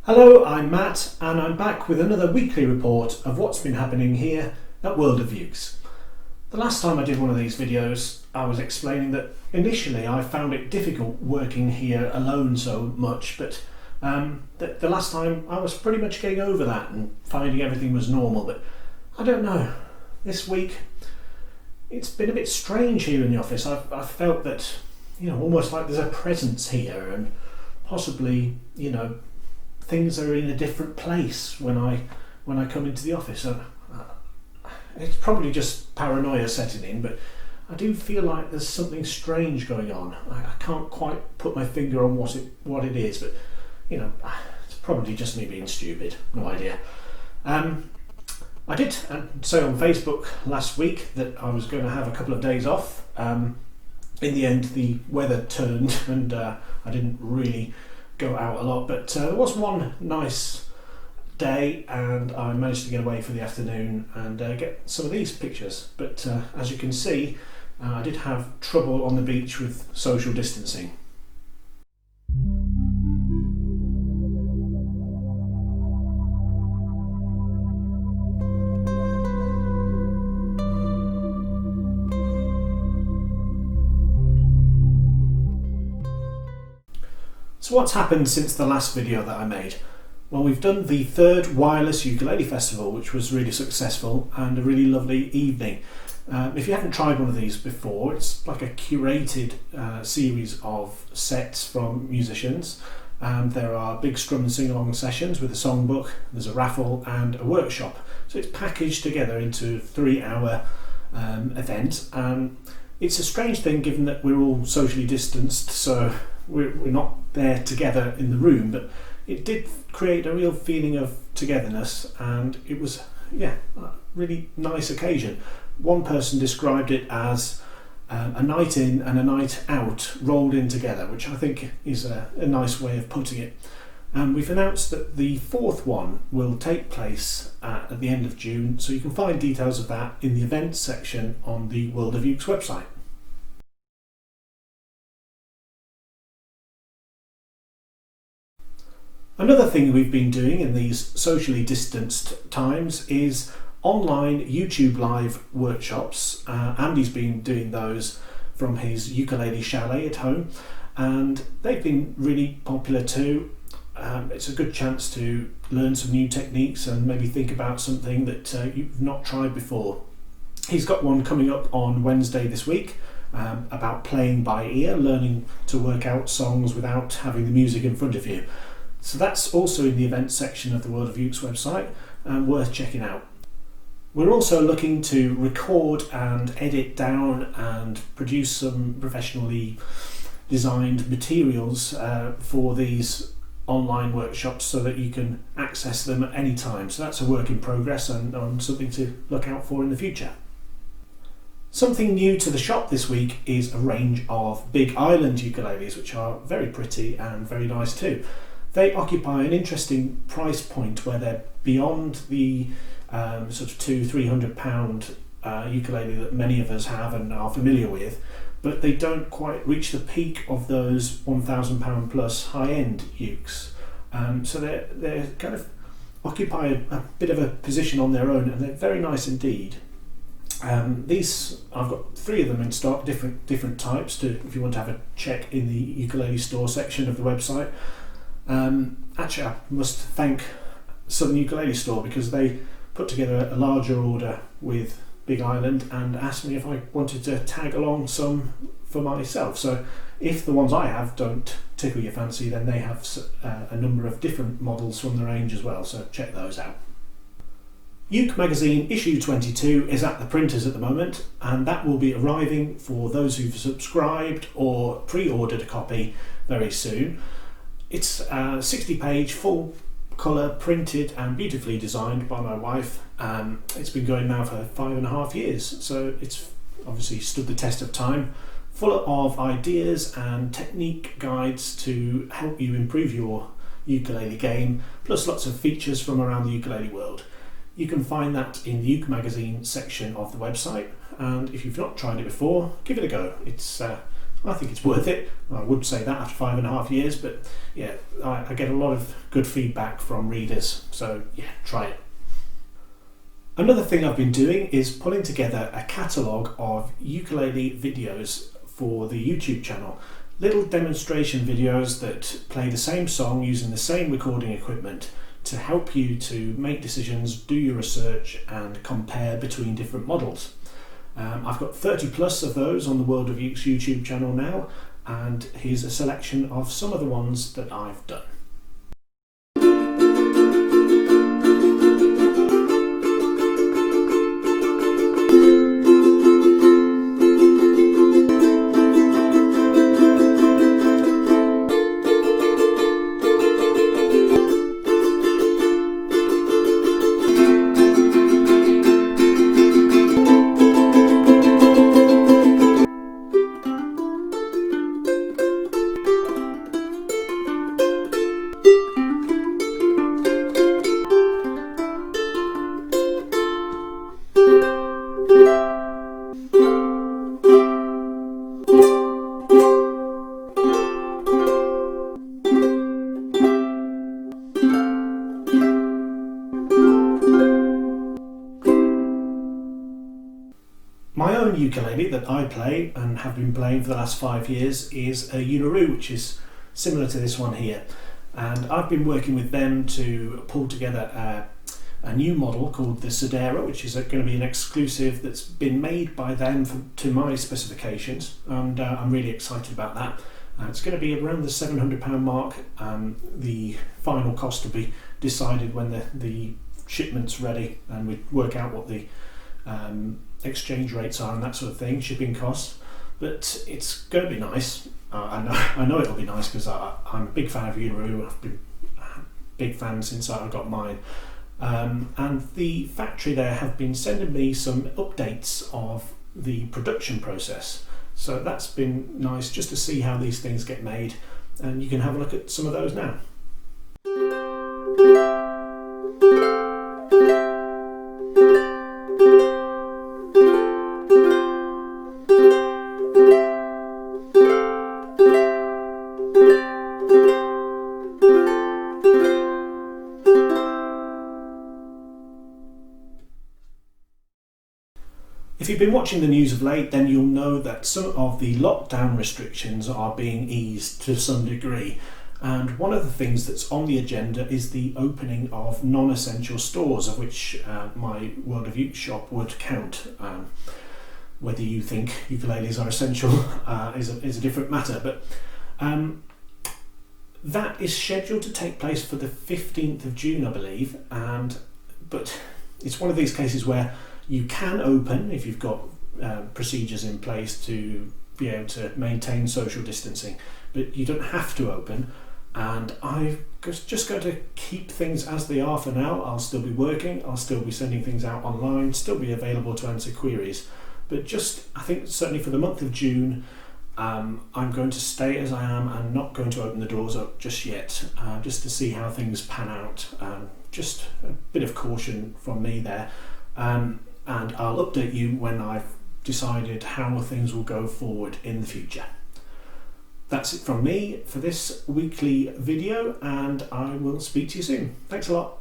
Hello, I'm Matt and I'm back with another weekly report of what's been happening here at World of Ukes. The last time I did one of these videos I was explaining that initially I found it difficult working here alone so much, but the last time I was pretty much getting over that and finding everything was normal. But I don't know, this week it's been a bit strange here in the office. I've felt that, almost like there's a presence here and possibly, things are in a different place when I come into the office. It's probably just paranoia setting in, but I do feel like there's something strange going on. I can't quite put my finger on what it is, but it's probably just me being stupid. No idea. I did say on Facebook last week that I was going to have a couple of days off. In the end, the weather turned and I didn't really go out a lot, but there was one nice day and I managed to get away for the afternoon and get some of these pictures. But as you can see, I did have trouble on the beach with social distancing. So what's happened since the last video that I made? Well, we've done the third Wireless Ukulele Festival, which was really successful and a really lovely evening. If you haven't tried one of these before, it's like a curated series of sets from musicians. There are big strum and sing-along sessions with a songbook, there's a raffle and a workshop. So it's packaged together into a 3-hour event. It's a strange thing given that we're all socially distanced, so we're not there together in the room, but it did create a real feeling of togetherness, and it was a really nice occasion. One person described it as a night in and a night out rolled in together, which I think is a nice way of putting it. And we've announced that the fourth one will take place at the end of June, so you can find details of that in the events section on the World of Ukes website. Another thing we've been doing in these socially distanced times is online YouTube live workshops. Andy's been doing those from his ukulele chalet at home, and they've been really popular too. It's a good chance to learn some new techniques and maybe think about something that you've not tried before. He's got one coming up on Wednesday this week about playing by ear, learning to work out songs without having the music in front of you. So that's also in the events section of the World of Ukes website and worth checking out. We're also looking to record and edit down and produce some professionally designed materials for these online workshops so that you can access them at any time. So that's a work in progress and something to look out for in the future. Something new to the shop this week is a range of Big Island ukuleles, which are very pretty and very nice too. They occupy an interesting price point where they're beyond the sort of £200-300 ukulele that many of us have and are familiar with, but they don't quite reach the peak of those £1,000 plus high-end ukes. So they're kind of occupy a bit of a position on their own, and they're very nice indeed. These, I've got 3 of them in stock, different types, if you want to have a check in the ukulele store section of the website. Actually, I must thank Southern Ukulele Store because they put together a larger order with Big Island and asked me if I wanted to tag along some for myself. So if the ones I have don't tickle your fancy, then they have a number of different models from the range as well, so check those out. Yuka Magazine issue 22 is at the printers at the moment, and that will be arriving for those who've subscribed or pre-ordered a copy very soon. It's a 60-page, full colour, printed and beautifully designed by my wife. It's been going now for 5.5 years, so it's obviously stood the test of time, full of ideas and technique guides to help you improve your ukulele game, plus lots of features from around the ukulele world. You can find that in the Uke Magazine section of the website, and if you've not tried it before, give it a go. It's I think it's worth it. I would say that after 5.5 years, but yeah, I get a lot of good feedback from readers, so yeah, try it. Another thing I've been doing is pulling together a catalogue of ukulele videos for the YouTube channel. Little demonstration videos that play the same song using the same recording equipment to help you to make decisions, do your research and compare between different models. I've got 30 plus of those on the World of Ukes YouTube channel now, and here's a selection of some of the ones that I've done. My own ukulele that I play and have been playing for the last 5 years is a Unaru, which is similar to this one here, and I've been working with them to pull together a new model called the Sedera, which is going to be an exclusive that's been made by them to my specifications, and I'm really excited about that. It's going to be around the £700 mark. The final cost will be decided when the shipment's ready and we work out what the exchange rates are and that sort of thing, shipping costs, but it's going to be nice. I know it'll be nice because I'm a big fan of Unaru. I've been a big fan since I got mine, and the factory there have been sending me some updates of the production process, so that's been nice just to see how these things get made, and you can have a look at some of those now. If you've been watching the news of late, then you'll know that some of the lockdown restrictions are being eased to some degree, and one of the things that's on the agenda is the opening of non-essential stores, of which my World of Ukes shop would count. Whether you think ukuleles are essential is a different matter, but that is scheduled to take place for the 15th of June, I believe, but it's one of these cases where you can open if you've got procedures in place to be able to maintain social distancing, but you don't have to open, and I'm just going to keep things as they are for now. I'll still be working, I'll still be sending things out online, still be available to answer queries, but just, I think certainly for the month of June, I'm going to stay as I am and not going to open the doors up just yet, just to see how things pan out. Just a bit of caution from me there. And I'll update you when I've decided how things will go forward in the future. That's it from me for this weekly video, and I will speak to you soon. Thanks a lot.